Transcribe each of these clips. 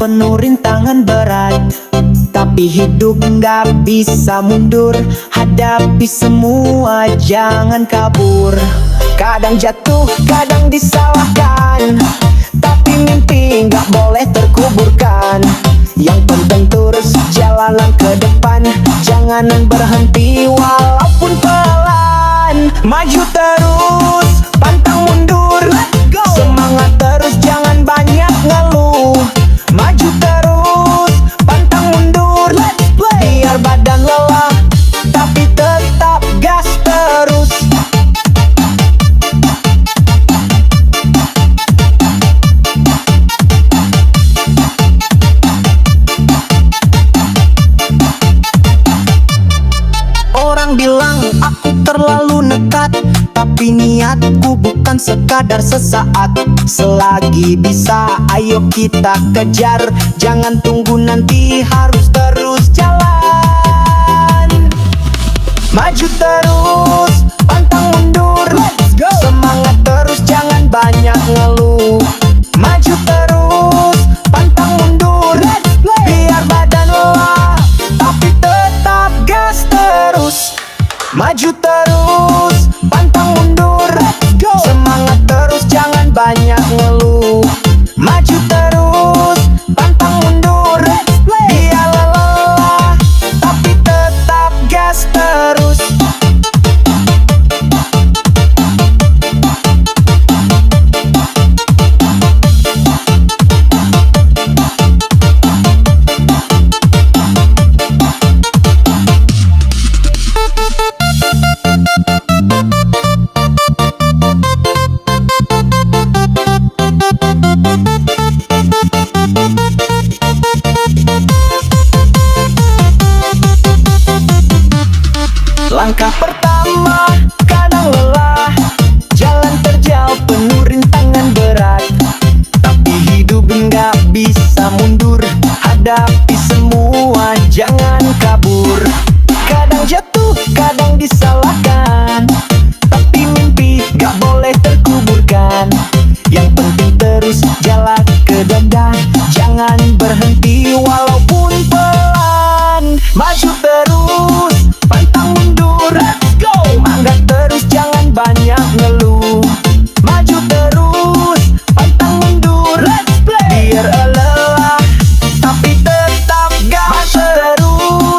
penuh rintangan berat, tapi hidup gak bisa mundur. Hadapi semua, jangan kabur. Kadang jatuh, kadang disalahkan, tapi mimpi gak boleh terkuburkan. Yang penting terus jalanan ke depan, jangan berhenti walaupun pelan. Maju terus, pantang mundur, semangat terus, jangan banyak ngeluh. Maju terus, pantang mundur, biar badan lelah, tapi tetap gas terus. Orang bilang aku terlalu nekat, tapi niatku bukan sekadar sesaat. Selagi bisa, ayo kita kejar, jangan tunggu nanti, harus terus jalan. Maju terus, pantang mundur, semangat terus, jangan banyak ngeluh. Maju terus, pantang mundur, biar badan lelah, tapi tetap gas terus. Maju terus, pantang mundur, semangat terus, jangan banyak ngeluh. Maju terus, pantang mundur, biar lelah, tapi tetap gas terus. Langkah pertama kadang lelah, jalan terjal penuh rintangan berat, tapi hidup enggak bisa mundur. Hadapi semua, jangan kabur. Kadang jatuh, kadang disalahkan, tapi mimpi gak boleh terkuburkan. Yang penting terus jalan ke depan, jangan berhenti walaupun pelan. Maju terus, pantang mundur, semangat terus, jangan banyak ngeluh. Maju terus, pantang mundur, biar lelah, tapi tetap gas terus.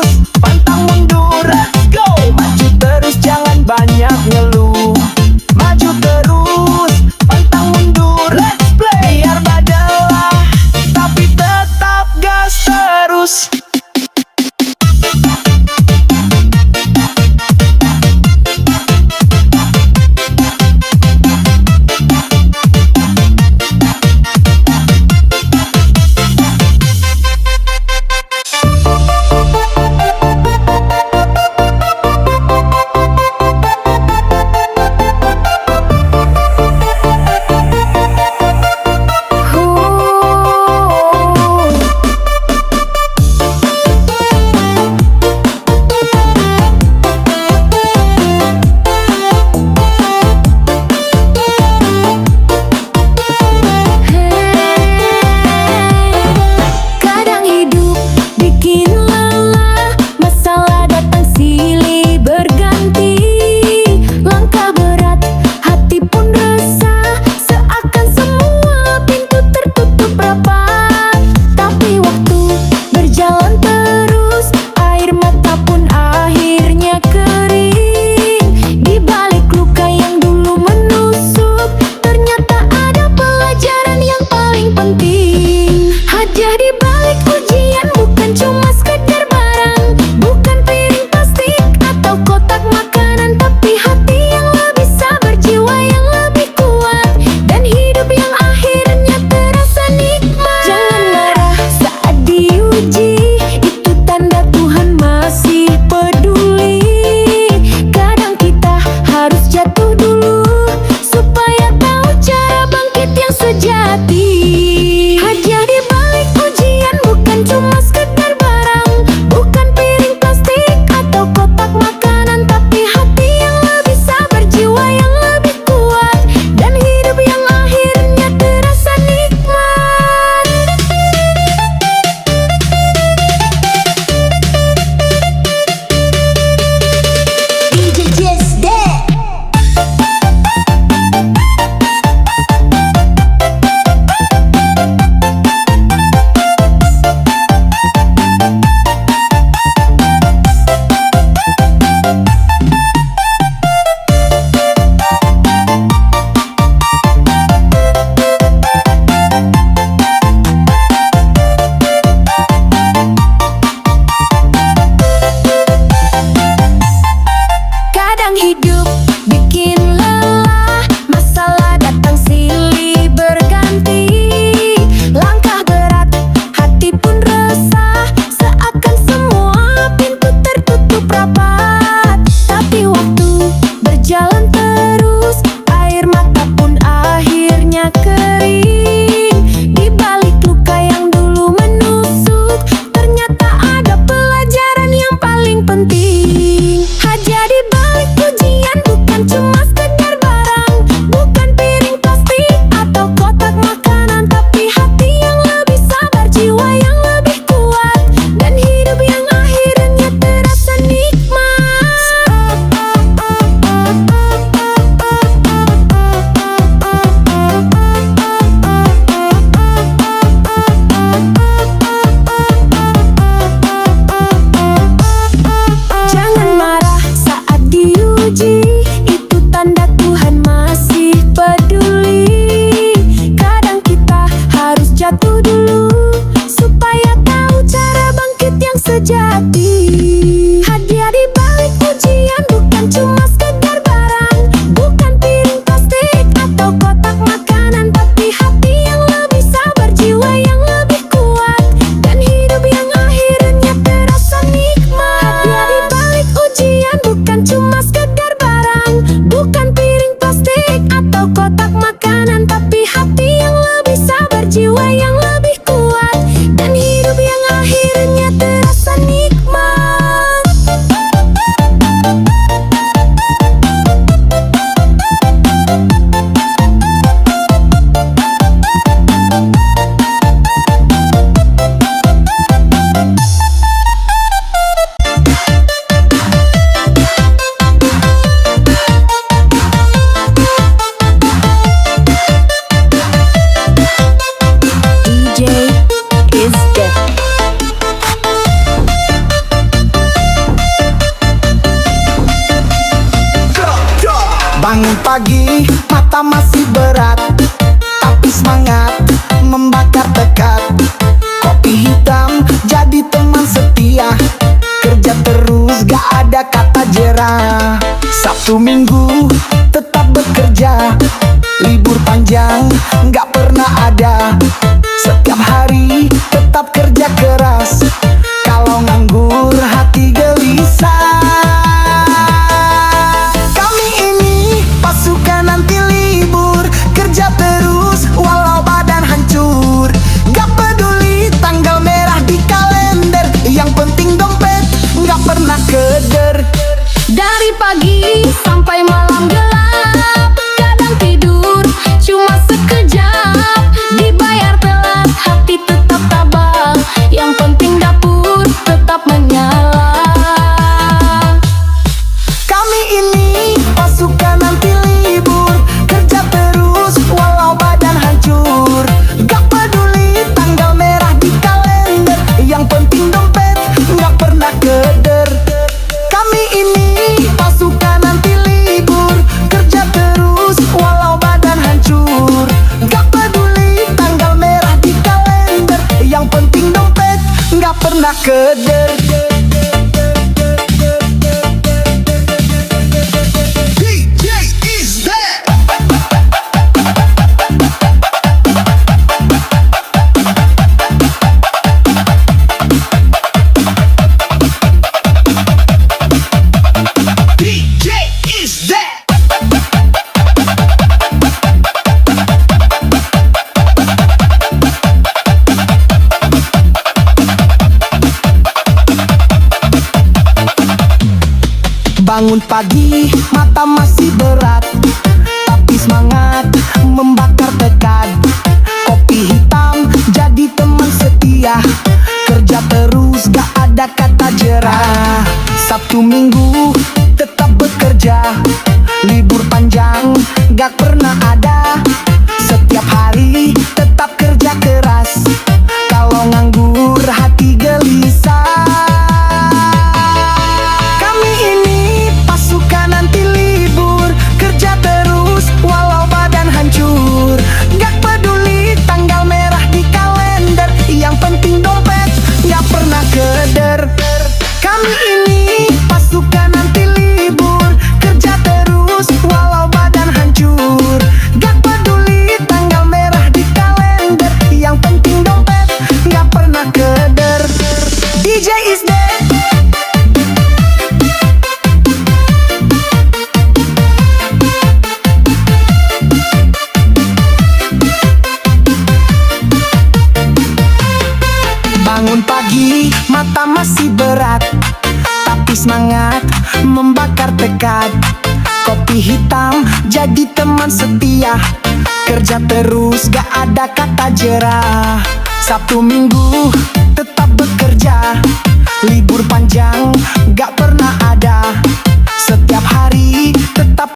pagi, mata masih berat, tapi semangat membakar tekad. Kopi hitam jadi teman setia, kerja terus gak ada kata jerah. Sabtu Minggu tetap bekerja, libur panjang gak pernah ada. Setiap hari tetap kerja keras, kalau nganggur hati gelisah. Kami ini pasukan anti libur, kerja terus walau badan hancur. Gak peduli tanggal merah di kalender, yang penting dompet gak pernah keder. Dari pagi sampai malam gelap, kadang tidur cuma sekejap. Dibayar telat, hati tetap tabah, yang penting dapur tetap menyala. Kami ini pasukan anti libur, kerja terus walau badan hancur. Gak peduli tanggal merah di kalender, yang penting dompet gak pernah keder. Kami ini pasukan anti libur, kerja terus walau badan hancur. Gak peduli tanggal merah di kalender, yang penting dompet gak pernah keder. Bangun pagi, mata masih berat, tapi semangat membakar tekad. Kopi hitam jadi teman setia, kerja terus gak ada kata jerah. Sabtu Minggu tetap bekerja, libur panjang gak pernah ada. Setiap hari tetap kerja keras, kalau nganggur hati gelisah. Kami ini pasukan anti libur, kerja terus walau badan hancur. Gak peduli tanggal merah di kalender, yang penting dompet gak pernah keder. DJ is dead. Bangun pagi, mata masih berat, tapi semangat membakar tekad. Kopi hitam jadi teman setia, kerja terus gak ada kata jerah. Sabtu Minggu tetap bekerja, libur panjang gak pernah